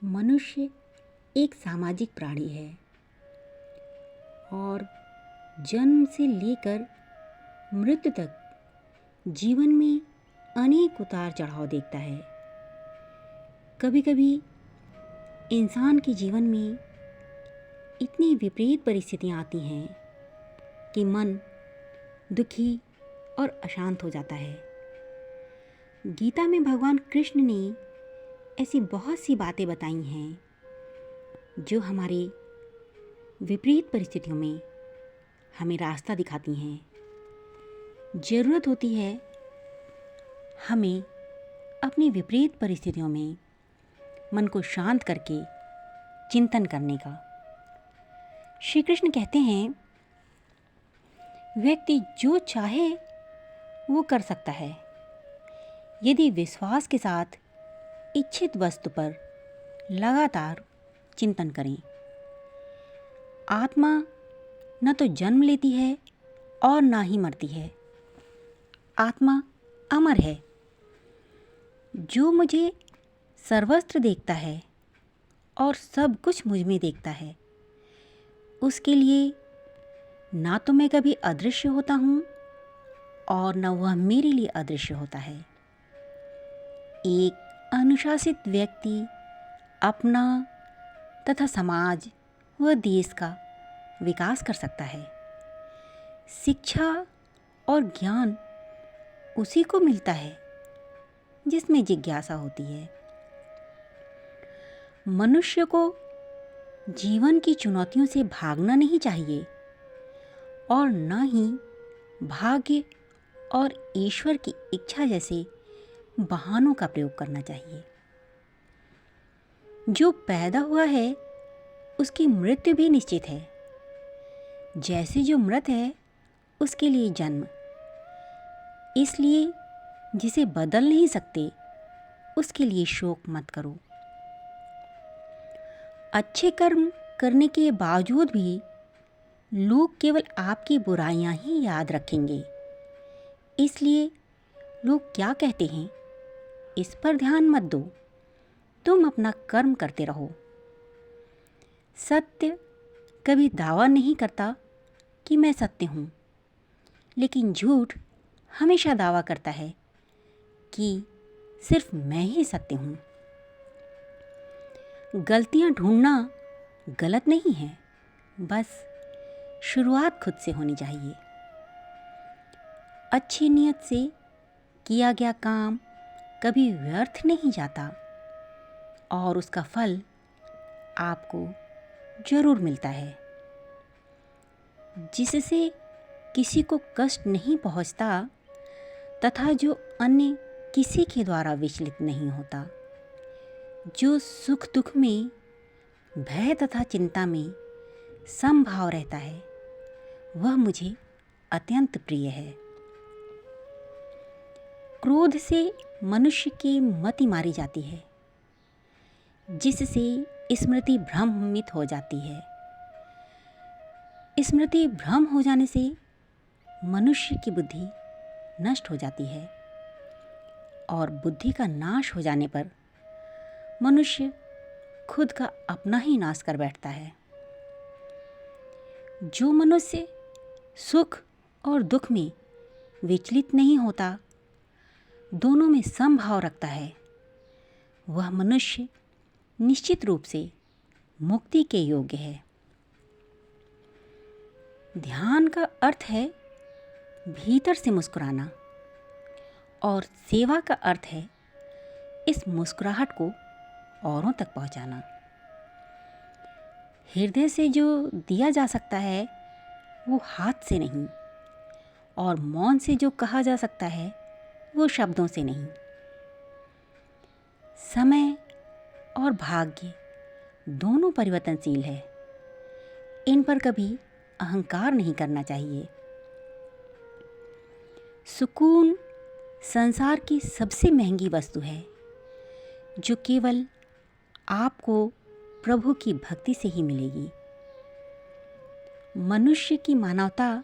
मनुष्य एक सामाजिक प्राणी है और जन्म से लेकर मृत्यु तक जीवन में अनेक उतार चढ़ाव देखता है। कभी कभी इंसान के जीवन में इतनी विपरीत परिस्थितियाँ आती हैं कि मन दुखी और अशांत हो जाता है। गीता में भगवान कृष्ण ने ऐसी बहुत सी बातें बताई हैं जो हमारे विपरीत परिस्थितियों में हमें रास्ता दिखाती हैं। ज़रूरत होती है हमें अपनी विपरीत परिस्थितियों में मन को शांत करके चिंतन करने का। श्री कृष्ण कहते हैं, व्यक्ति जो चाहे वो कर सकता है यदि विश्वास के साथ इच्छित वस्तु पर लगातार चिंतन करें। आत्मा न तो जन्म लेती है और ना ही मरती है। आत्मा अमर है। जो मुझे सर्वत्र देखता है और सब कुछ मुझ में देखता है, उसके लिए ना तो मैं कभी अदृश्य होता हूँ और न वह मेरे लिए अदृश्य होता है। एक अनुशासित व्यक्ति अपना तथा समाज व देश का विकास कर सकता है। शिक्षा और ज्ञान उसी को मिलता है जिसमें जिज्ञासा होती है। मनुष्य को जीवन की चुनौतियों से भागना नहीं चाहिए और न ही भाग्य और ईश्वर की इच्छा जैसे बहानों का प्रयोग करना चाहिए। जो पैदा हुआ है उसकी मृत्यु भी निश्चित है। जैसे जो मृत है उसके लिए जन्म। इसलिए जिसे बदल नहीं सकते उसके लिए शोक मत करो। अच्छे कर्म करने के बावजूद भी लोग केवल आपकी बुराइयां ही याद रखेंगे। इसलिए लोग क्या कहते हैं इस पर ध्यान मत दो, तुम अपना कर्म करते रहो। सत्य कभी दावा नहीं करता कि मैं सत्य हूँ, लेकिन झूठ हमेशा दावा करता है कि सिर्फ मैं ही सत्य हूँ। गलतियाँ ढूंढना गलत नहीं है, बस शुरुआत खुद से होनी चाहिए। अच्छी नीयत से किया गया काम कभी व्यर्थ नहीं जाता और उसका फल आपको जरूर मिलता है। जिससे किसी को कष्ट नहीं पहुंचता तथा जो अन्य किसी के द्वारा विचलित नहीं होता, जो सुख दुख में, भय तथा चिंता में समभाव रहता है, वह मुझे अत्यंत प्रिय है। क्रोध से मनुष्य की मति मारी जाती है, जिससे स्मृति भ्रमित हो जाती है। स्मृति भ्रम हो जाने से मनुष्य की बुद्धि नष्ट हो जाती है और बुद्धि का नाश हो जाने पर मनुष्य खुद का अपना ही नाश कर बैठता है। जो मनुष्य सुख और दुख में विचलित नहीं होता, दोनों में समभाव रखता है, वह मनुष्य निश्चित रूप से मुक्ति के योग्य है। ध्यान का अर्थ है भीतर से मुस्कुराना और सेवा का अर्थ है इस मुस्कुराहट को औरों तक पहुंचाना। हृदय से जो दिया जा सकता है वो हाथ से नहीं, और मौन से जो कहा जा सकता है वो शब्दों से नहीं। समय और भाग्य दोनों परिवर्तनशील है। इन पर कभी अहंकार नहीं करना चाहिए। सुकून संसार की सबसे महंगी वस्तु है, जो केवल आपको प्रभु की भक्ति से ही मिलेगी। मनुष्य की मानवता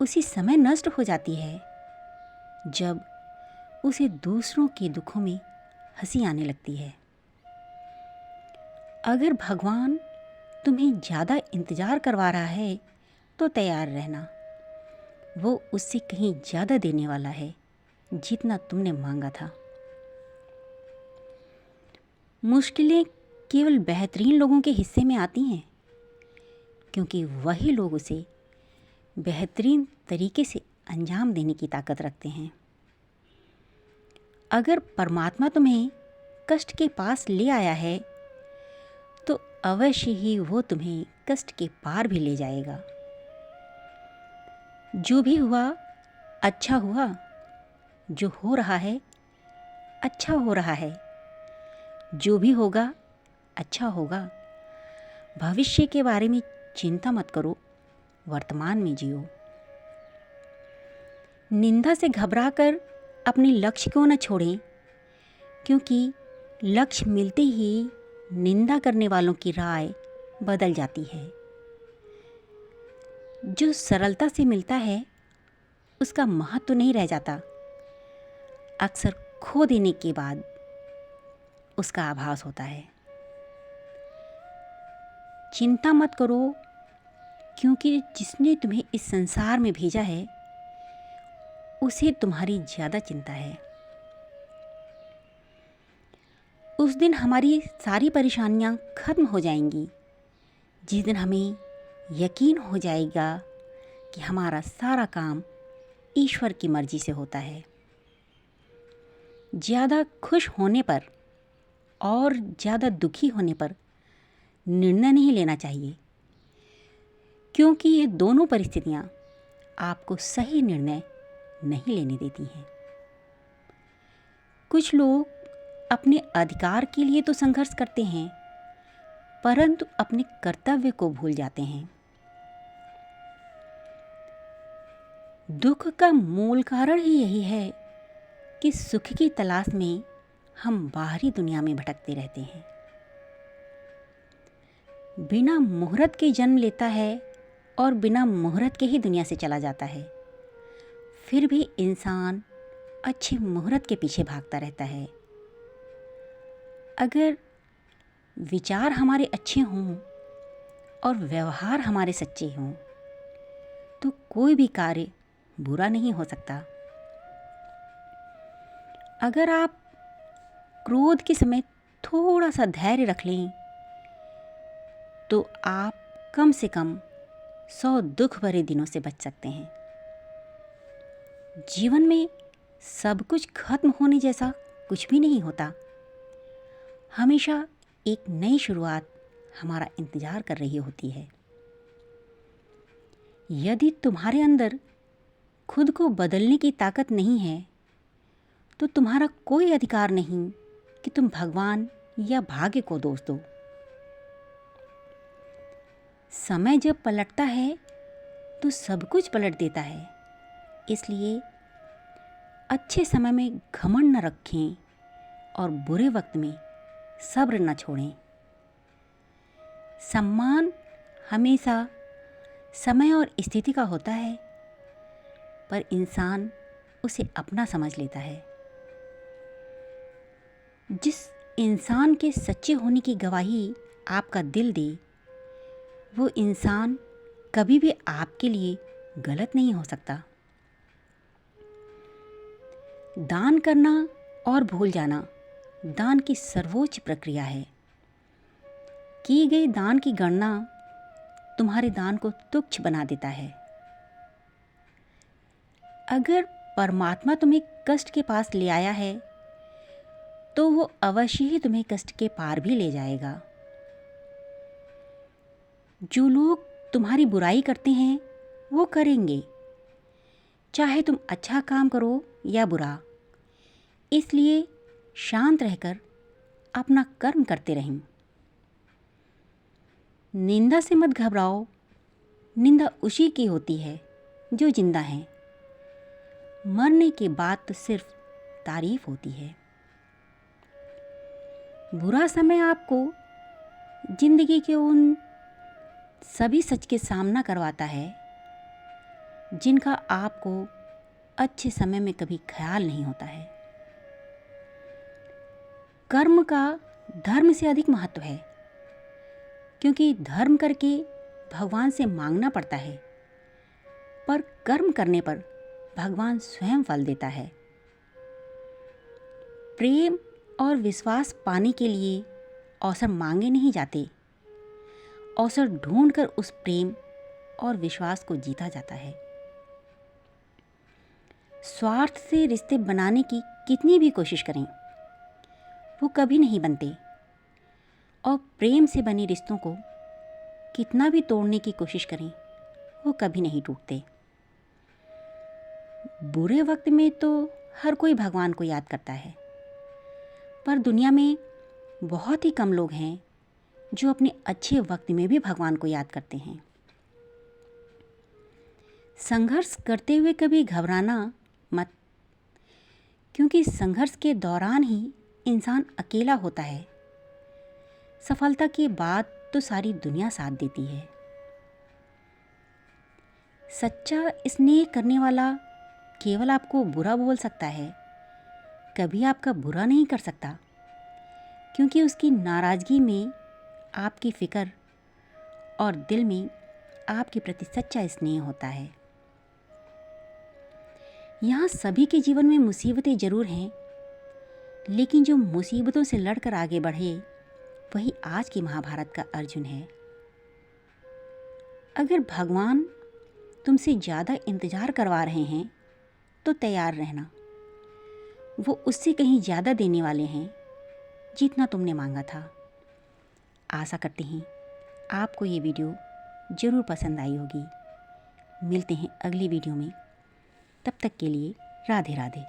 उसी समय नष्ट हो जाती है जब उसे दूसरों के दुखों में हंसी आने लगती है। अगर भगवान तुम्हें ज़्यादा इंतज़ार करवा रहा है तो तैयार रहना, वो उससे कहीं ज़्यादा देने वाला है जितना तुमने मांगा था। मुश्किलें केवल बेहतरीन लोगों के हिस्से में आती हैं, क्योंकि वही लोग उसे बेहतरीन तरीके से अंजाम देने की ताकत रखते हैं। अगर परमात्मा तुम्हें कष्ट के पास ले आया है तो अवश्य ही वो तुम्हें कष्ट के पार भी ले जाएगा। जो भी हुआ अच्छा हुआ, जो हो रहा है अच्छा हो रहा है, जो भी होगा अच्छा होगा। भविष्य के बारे में चिंता मत करो, वर्तमान में जियो। निंदा से घबराकर अपने लक्ष्य को न छोड़ें, क्योंकि लक्ष्य मिलते ही निंदा करने वालों की राय बदल जाती है। जो सरलता से मिलता है उसका महत्व नहीं रह जाता, अक्सर खो देने के बाद उसका आभास होता है। चिंता मत करो, क्योंकि जिसने तुम्हें इस संसार में भेजा है उसे तुम्हारी ज़्यादा चिंता है। उस दिन हमारी सारी परेशानियां खत्म हो जाएंगी, जिस दिन हमें यकीन हो जाएगा कि हमारा सारा काम ईश्वर की मर्जी से होता है। ज़्यादा खुश होने पर और ज़्यादा दुखी होने पर निर्णय नहीं लेना चाहिए, क्योंकि ये दोनों परिस्थितियां आपको सही निर्णय नहीं लेने देती हैं। कुछ लोग अपने अधिकार के लिए तो संघर्ष करते हैं, परंतु अपने कर्तव्य को भूल जाते हैं। दुख का मूल कारण ही यही है कि सुख की तलाश में हम बाहरी दुनिया में भटकते रहते हैं। बिना मुहूर्त के जन्म लेता है और बिना मुहूर्त के ही दुनिया से चला जाता है। फिर भी इंसान अच्छे मुहूर्त के पीछे भागता रहता है। अगर विचार हमारे अच्छे हों और व्यवहार हमारे सच्चे हों तो कोई भी कार्य बुरा नहीं हो सकता। अगर आप क्रोध के समय थोड़ा सा धैर्य रख लें तो आप कम से कम 100 दुख भरे दिनों से बच सकते हैं। जीवन में सब कुछ खत्म होने जैसा कुछ भी नहीं होता। हमेशा एक नई शुरुआत हमारा इंतजार कर रही होती है। यदि तुम्हारे अंदर खुद को बदलने की ताकत नहीं है तो तुम्हारा कोई अधिकार नहीं कि तुम भगवान या भाग्य को दोष दो। समय जब पलटता है तो सब कुछ पलट देता है। इसलिए अच्छे समय में घमंड न रखें और बुरे वक्त में सब्र न छोड़ें। सम्मान हमेशा समय और स्थिति का होता है, पर इंसान उसे अपना समझ लेता है। जिस इंसान के सच्चे होने की गवाही आपका दिल दे, वो इंसान कभी भी आपके लिए गलत नहीं हो सकता। दान करना और भूल जाना दान की सर्वोच्च प्रक्रिया है। की गई दान की गणना तुम्हारे दान को तुच्छ बना देता है। अगर परमात्मा तुम्हें कष्ट के पास ले आया है तो वो अवश्य ही तुम्हें कष्ट के पार भी ले जाएगा। जो लोग तुम्हारी बुराई करते हैं वो करेंगे, चाहे तुम अच्छा काम करो या बुरा। इसलिए शांत रहकर अपना कर्म करते रहें। निंदा से मत घबराओ, निंदा उसी की होती है जो जिंदा है। मरने के बाद तो सिर्फ तारीफ होती है। बुरा समय आपको जिंदगी के उन सभी सच के सामना करवाता है जिनका आपको अच्छे समय में कभी ख्याल नहीं होता है। कर्म का धर्म से अधिक महत्व है। क्योंकि धर्म करके भगवान से मांगना पड़ता है, पर कर्म करने पर भगवान स्वयं फल देता है। प्रेम और विश्वास पाने के लिए अवसर मांगे नहीं जाते, अवसर ढूंढकर उस प्रेम और विश्वास को जीता जाता है। स्वार्थ से रिश्ते बनाने की कितनी भी कोशिश करें, वो कभी नहीं बनते, और प्रेम से बने रिश्तों को कितना भी तोड़ने की कोशिश करें, वो कभी नहीं टूटते। बुरे वक्त में तो हर कोई भगवान को याद करता है, पर दुनिया में बहुत ही कम लोग हैं जो अपने अच्छे वक्त में भी भगवान को याद करते हैं। संघर्ष करते हुए कभी घबराना मत, क्योंकि संघर्ष के दौरान ही इंसान अकेला होता है। सफलता के बाद तो सारी दुनिया साथ देती है। सच्चा स्नेह करने वाला केवल आपको बुरा बोल सकता है, कभी आपका बुरा नहीं कर सकता, क्योंकि उसकी नाराज़गी में आपकी फ़िक्र और दिल में आपके प्रति सच्चा स्नेह होता है। यहाँ सभी के जीवन में मुसीबतें ज़रूर हैं, लेकिन जो मुसीबतों से लड़कर आगे बढ़े वही आज के महाभारत का अर्जुन है। अगर भगवान तुमसे ज़्यादा इंतज़ार करवा रहे हैं तो तैयार रहना, वो उससे कहीं ज़्यादा देने वाले हैं जितना तुमने मांगा था। आशा करते हैं आपको ये वीडियो ज़रूर पसंद आई होगी। मिलते हैं अगली वीडियो में, तब तक के लिए राधे राधे।